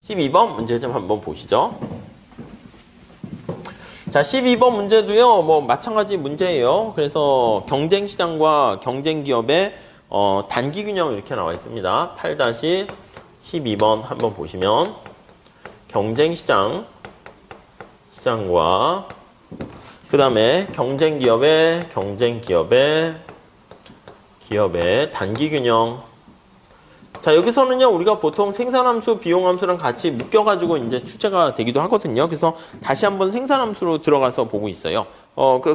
12번 문제 좀 한번 보시죠. 자, 12번 문제도요, 뭐, 마찬가지 문제예요. 그래서 경쟁시장과 경쟁기업의, 단기균형 이렇게 나와 있습니다. 8-12번 한번 보시면, 경쟁시장과, 그 다음에 경쟁기업의 단기균형. 자, 여기서는요, 우리가 보통 생산함수, 비용함수랑 같이 묶여가지고 이제 출제가 되기도 하거든요. 그래서 다시 한번 생산함수로 들어가서 보고 있어요.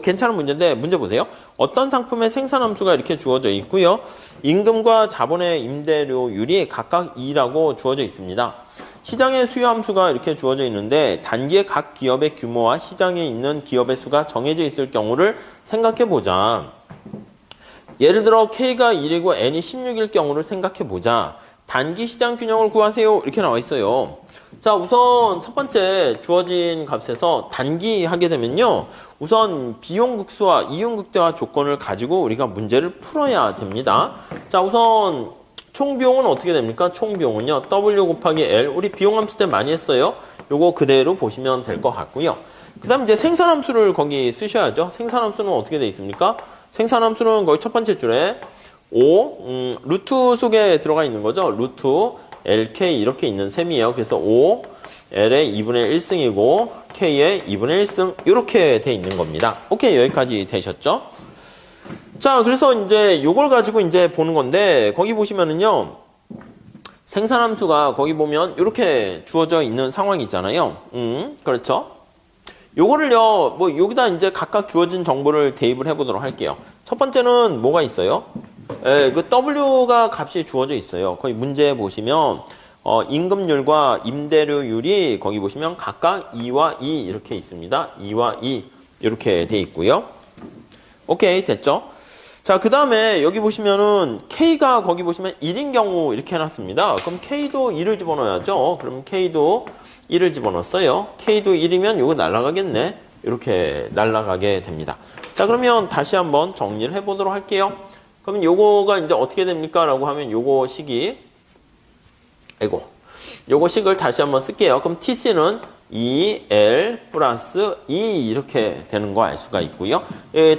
괜찮은 문제인데, 문제 보세요. 어떤 상품의 생산함수가 이렇게 주어져 있고요. 임금과 자본의 임대료율이 각각 2라고 주어져 있습니다. 시장의 수요함수가 이렇게 주어져 있는데, 단기에 각 기업의 규모와 시장에 있는 기업의 수가 정해져 있을 경우를 생각해보자. 예를 들어 K가 1이고 N이 16일 경우를 생각해보자. 단기 시장 균형을 구하세요. 이렇게 나와 있어요. 자, 우선 첫 번째 주어진 값에서 단기 하게 되면요. 우선 비용극수와 이윤극대화 조건을 가지고 우리가 문제를 풀어야 됩니다. 자, 우선 총비용은 어떻게 됩니까? 총비용은요. W 곱하기 L. 우리 비용함수 때 많이 했어요. 요거 그대로 보시면 될 것 같고요. 그 다음 이제 생산함수를 거기 쓰셔야죠. 생산함수는 어떻게 돼 있습니까? 생산함수는 거기 첫 번째 줄에 5, 루트 속에 들어가 있는 거죠. 루트 LK 이렇게 있는 셈이에요. 그래서 5, L의 2분의 1승이고 K의 2분의 1승 이렇게 돼 있는 겁니다. 오케이, 여기까지 되셨죠? 자, 그래서 이제 요걸 가지고 이제 보는 건데 거기 보시면은요. 생산함수가 거기 보면 이렇게 주어져 있는 상황이잖아요. 그렇죠? 요거를요, 뭐, 여기다 이제 각각 주어진 정보를 대입을 해보도록 할게요. 첫 번째는 뭐가 있어요? 그 W가 값이 주어져 있어요. 거기 문제 보시면, 임금률과 임대료율이 거기 보시면 각각 2와 2 이렇게 있습니다. 2와 2 이렇게 돼 있고요. 오케이, 됐죠? 자, 그 다음에 여기 보시면은 K가 거기 보시면 1인 경우 이렇게 해놨습니다. 그럼 K도 1을 집어넣어야죠. 그럼 K도 1을 집어넣었어요. K도 1이면 이거 날아가겠네. 이렇게 날아가게 됩니다. 자, 그러면 다시 한번 정리를 해보도록 할게요. 그러면 요거가 이제 어떻게 됩니까? 라고 하면 요거 식이, 요거 식을 다시 한번 쓸게요. 그럼 TC는 2L 플러스 2 이렇게 되는 거 알 수가 있고요.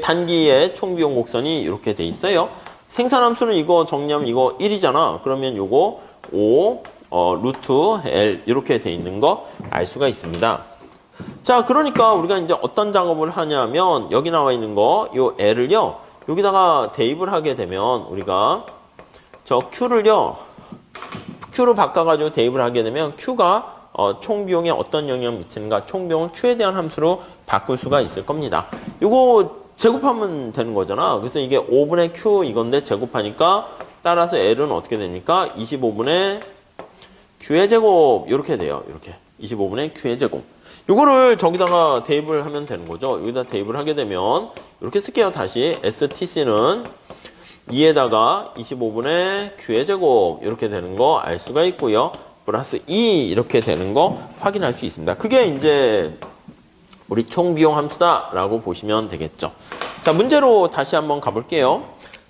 단기의 총비용 곡선이 이렇게 돼 있어요. 생산함수는 이거 정리하면 이거 1이잖아. 그러면 요거 5, 루트 L 이렇게 돼 있는 거 알 수가 있습니다. 자, 그러니까 우리가 이제 어떤 작업을 하냐면 여기 나와 있는 거 요 L을요 여기다가 대입을 하게 되면 우리가 저 Q를요 Q로 바꿔가지고 대입을 하게 되면 Q가 총비용에 어떤 영향을 미치는가, 총비용을 Q에 대한 함수로 바꿀 수가 있을 겁니다. 요거 제곱하면 되는 거잖아. 그래서 이게 5분의 Q 이건데 제곱하니까 따라서 L은 어떻게 됩니까? 25분의 Q의 제곱 이렇게 돼요. 이렇게 25분의 Q의 제곱. 요거를 저기다가 대입을 하면 되는 거죠. 여기다 대입을 하게 되면 이렇게 쓸게요. 다시 STC는 2에다가 25분의 Q의 제곱 이렇게 되는 거 알 수가 있고요. 플러스 2 이렇게 되는 거 확인할 수 있습니다. 그게 이제 우리 총비용 함수다라고 보시면 되겠죠. 자, 문제로 다시 한번 가볼게요.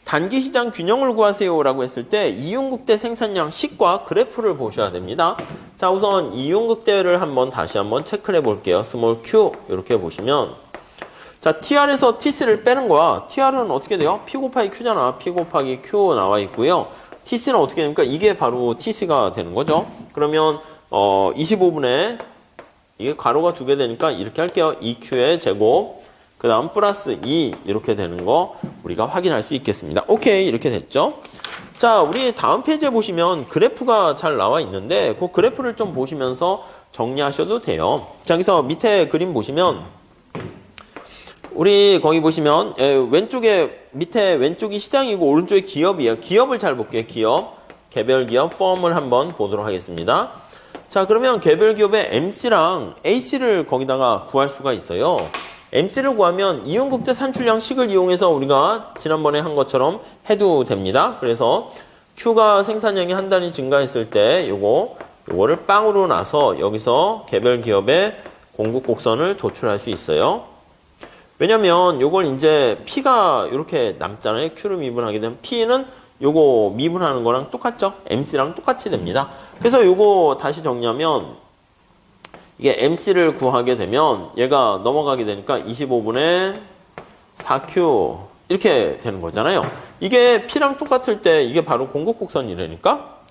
단기 시장 균형을 구하세요라고 했을 때 이윤극대 생산량 식과 그래프를 보셔야 됩니다. 자, 우선 이윤극대를 다시 한번 체크를 해볼게요. 스몰 q 이렇게 보시면 자, TR에서 TC를 빼는 거야. TR은 어떻게 돼요? P 곱하기 Q잖아. P 곱하기 Q 나와 있고요. TC는 어떻게 됩니까? 이게 바로 TC가 되는 거죠. 그러면 25분의 이게 가로가 2개 되니까 이렇게 할게요. 2Q의 제곱 그 다음 플러스 2 이렇게 되는 거 우리가 확인할 수 있겠습니다. 오케이, 이렇게 됐죠. 자, 우리 다음 페이지에 보시면 그래프가 잘 나와 있는데 그 그래프를 좀 보시면서 정리하셔도 돼요. 자, 여기서 밑에 그림 보시면 우리 거기 보시면 밑에 왼쪽이 시장이고 오른쪽이 기업이에요. 기업을 잘 볼게요. 기업, 개별 기업 펌을 한번 보도록 하겠습니다. 자, 그러면 개별 기업의 MC랑 AC를 거기다가 구할 수가 있어요. MC를 구하면 이윤극대 산출량식을 이용해서 우리가 지난번에 한 것처럼 해도 됩니다. 그래서 Q가 생산량이 한 단위 증가했을 때 요거를 빵으로 나서 여기서 개별 기업의 공급 곡선을 도출할 수 있어요. 왜냐면 요걸 이제 P가 이렇게 남잖아요. Q를 미분하게 되면 P는 요거 미분하는 거랑 똑같죠? MC랑 똑같이 됩니다. 그래서 요거 다시 정리하면 이게 MC를 구하게 되면 얘가 넘어가게 되니까 25분의 4Q 이렇게 되는 거잖아요. 이게 P랑 똑같을 때 이게 바로 공급곡선이라니까?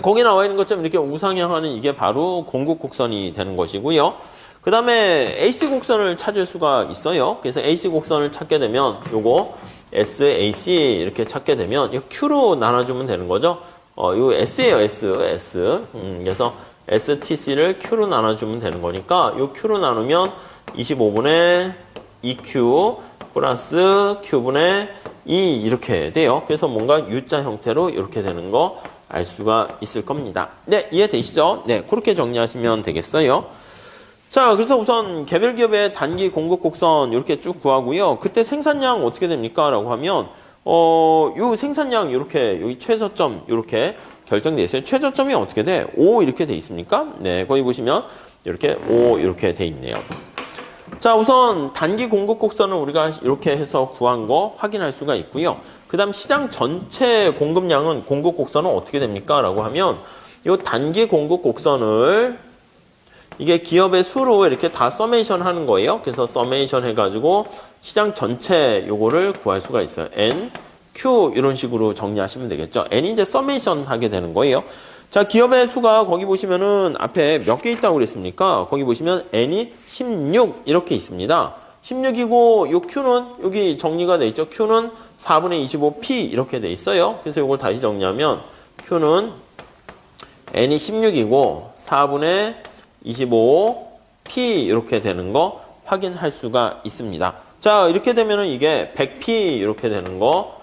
거기 나와 있는 것처럼 이렇게 우상향하는 이게 바로 공급곡선이 되는 것이고요. 그 다음에 AC 곡선을 찾을 수가 있어요. 그래서 AC 곡선을 찾게 되면 요거 SAC 이렇게 찾게 되면 이 Q로 나눠주면 되는 거죠. 요 S예요, S. 그래서 STC를 Q로 나눠주면 되는 거니까 요 Q로 나누면 25분의 2Q 플러스 Q분의 2 이렇게 돼요. 그래서 뭔가 U자 형태로 이렇게 되는 거 알 수가 있을 겁니다. 네, 이해되시죠? 네, 그렇게 정리하시면 되겠어요. 자, 그래서 우선 개별 기업의 단기 공급 곡선 이렇게 쭉 구하고요. 그때 생산량 어떻게 됩니까? 라고 하면 요 생산량 이렇게 여기 최저점 이렇게 결정돼 있어요. 최저점이 어떻게 돼? 5 이렇게 돼 있습니까? 네, 거기 보시면 이렇게 5 이렇게 돼 있네요. 자, 우선 단기 공급 곡선을 우리가 이렇게 해서 구한 거 확인할 수가 있고요. 그 다음 시장 전체 공급량은 공급 곡선은 어떻게 됩니까? 라고 하면 이 단기 공급 곡선을 이게 기업의 수로 이렇게 다 서메이션 하는 거예요. 그래서 서메이션 해가지고 시장 전체 요거를 구할 수가 있어요. N, Q 이런 식으로 정리하시면 되겠죠. N이 이제 서메이션 하게 되는 거예요. 자, 기업의 수가 거기 보시면은 앞에 몇 개 있다고 그랬습니까? 거기 보시면 N이 16 이렇게 있습니다. 16이고 요 Q는 여기 정리가 돼 있죠. Q는 4분의 25P 이렇게 돼 있어요. 그래서 이걸 다시 정리하면 Q는 N이 16이고 4분의 25P 이렇게 되는 거 확인할 수가 있습니다. 자, 이렇게 되면은 이게 100P 이렇게 되는 거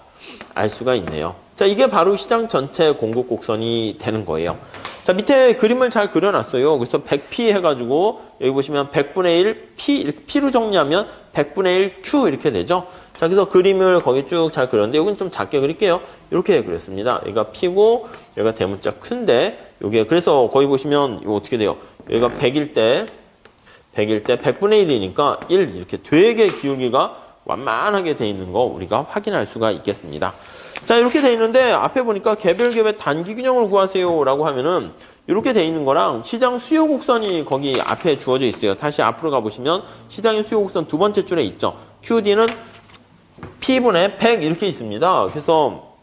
알 수가 있네요. 자, 이게 바로 시장 전체 공급 곡선이 되는 거예요. 자, 밑에 그림을 잘 그려놨어요. 그래서 100P 해가지고 여기 보시면 100분의 1 P로 정리하면 100분의 1 Q 이렇게 되죠. 자, 그래서 그림을 거기 쭉 잘 그렸는데 여기는 좀 작게 그릴게요. 이렇게 그렸습니다. 여기가 P고 여기가 대문자 큰데 여기에 그래서 거기 보시면 이거 어떻게 돼요? 여기가 100일 때 100분의 1이니까 1 이렇게 되게 기울기가 완만하게 돼 있는 거 우리가 확인할 수가 있겠습니다. 자, 이렇게 돼 있는데 앞에 보니까 개별 기업의 단기 균형을 구하세요 라고 하면은 이렇게 돼 있는 거랑 시장 수요 곡선이 거기 앞에 주어져 있어요. 다시 앞으로 가보시면 시장의 수요 곡선 두 번째 줄에 있죠. QD는 P분의 100 이렇게 있습니다. 그래서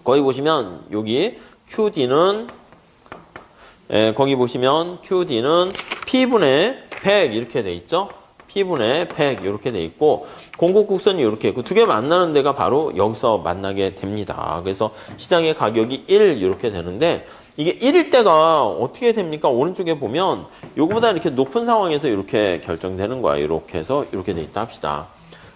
거기 보시면 여기 QD는 거기 보시면 QD는 P분의 100 이렇게 돼 있죠. P분의 100 이렇게 돼 있고 공급 곡선이 이렇게 있고 두 개 만나는 데가 바로 여기서 만나게 됩니다. 그래서 시장의 가격이 1 이렇게 되는데 이게 1일 때가 어떻게 됩니까? 오른쪽에 보면 요거보다 이렇게 높은 상황에서 이렇게 결정되는 거야. 이렇게 해서 이렇게 돼 있다 합시다.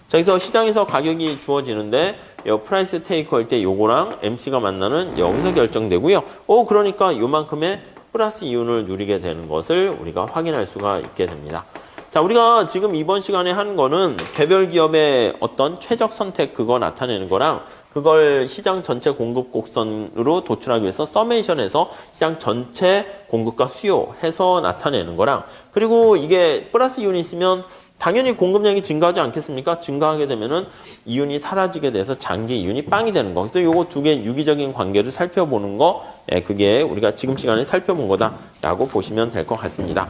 자, 그래서 시장에서 가격이 주어지는데 프라이스 테이커일 때 요거랑 MC가 만나는 여기서 결정되고요. 그러니까 요만큼의 플러스 이윤을 누리게 되는 것을 우리가 확인할 수가 있게 됩니다. 자, 우리가 지금 이번 시간에 한 거는 개별 기업의 어떤 최적 선택 그거 나타내는 거랑 그걸 시장 전체 공급 곡선으로 도출하기 위해서 서메이션해서 시장 전체 공급과 수요 해서 나타내는 거랑 그리고 이게 플러스 이윤이 있으면 당연히 공급량이 증가하지 않겠습니까? 증가하게 되면은 이윤이 사라지게 돼서 장기 이윤이 빵이 되는 거. 그래서 요거 두 개 유기적인 관계를 살펴보는 거, 그게 우리가 지금 시간에 살펴본 거다라고 보시면 될 것 같습니다.